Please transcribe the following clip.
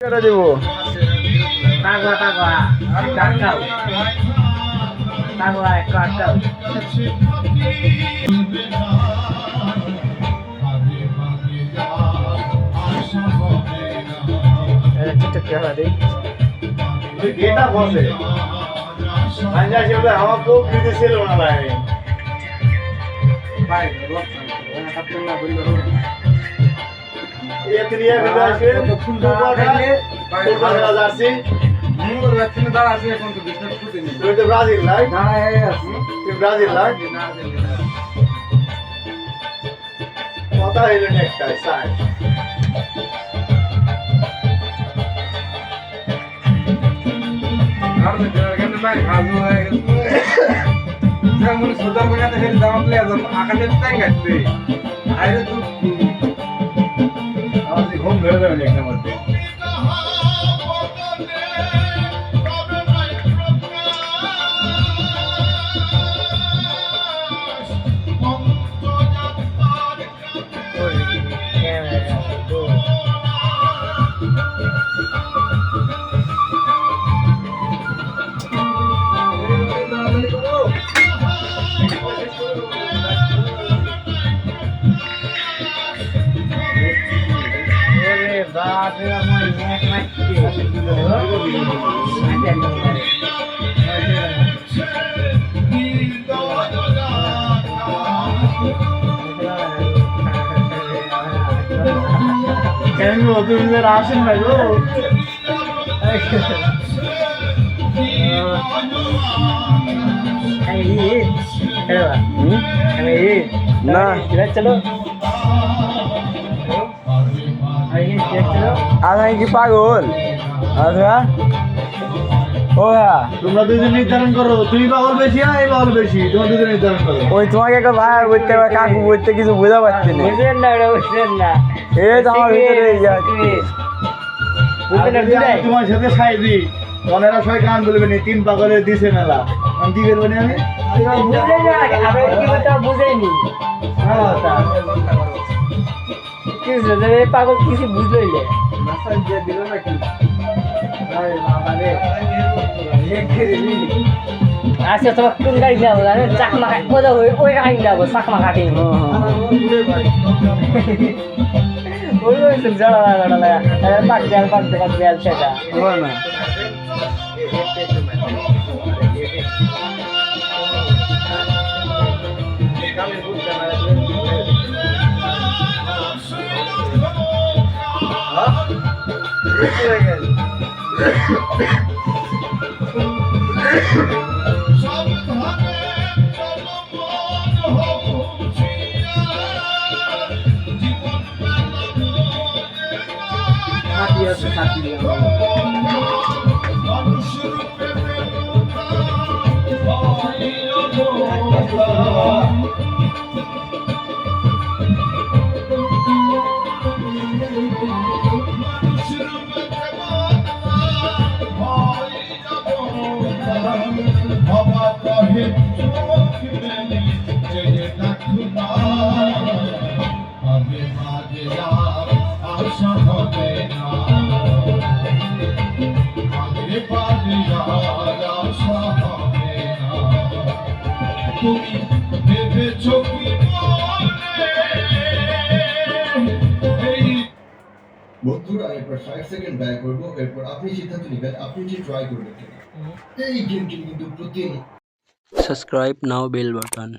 কেটে দেবো টাকা টাকা টাকা এক টাকা ঠিকঠাক টাকা দিই এটা বসে আঞ্জা সেটা আমার খুব দিতে ছিল না ভাই ভাই আপনি না বললো ये त्रिया विदाशे फुल बागले बागला जासी मूल रचना दारा से कोन तो बिजनेस खुद नहीं तो तो ब्राजील लाइक दारा है तो ब्राजील लाइक पता है नेक्स्ट टाइम साइड हर में गन में खाजू है जब मुझे सुधार बना तो फिर दाम ले जब आकर तंग करते आए तो आज घूम गए थे एक नंबर पे बाप रे मैं एक কেন তুমি আসেন ভাই গো না चलो আধা কি পাগল আধা ও হ্যাঁ তোমরা দুজন নির্ধারণ করো তুমি পাগল বেশি আর এই পাগল বেশি তোমরা দুজন নির্ধারণ করো ওই তোমাকে একটা ভাই বলতে কাকু বলতে কিছু বোঝা পাচ্ছি না বুঝলেন না বুঝলেন না এই তো আমার ভিতরে বুঝলেন না আমি তোমার সাথে সাই দিই মনেরা সবাই গান বলবে না তিন পাগলে দিছে মেলা আমি কি করবো না আমি বুঝলেন না আমি কি বলতে বুঝাইনি হ্যাঁ তা কি বুঝলে পাগল কিছু বুঝলই না মাসাজ দিয়ে দিল নাকি আরে বাবা রে আচ্ছা তোমার কোন গাড়ি যাবো জানো চাকমা মজা হয়ে ওই গাড়ি যাবো চাকমা কাটি ওই ওই জড়া পাক দেয়াল সেটা না বন্ধুরা এরপর 5 সেকেন্ড ব্যয় করবো এরপর আপনি সিদ্ধান্ত নেবেন আপনি কি ট্রাই করবেন কিনা এই গেমটি কিন্তু প্রতি Subscribe now, bell button.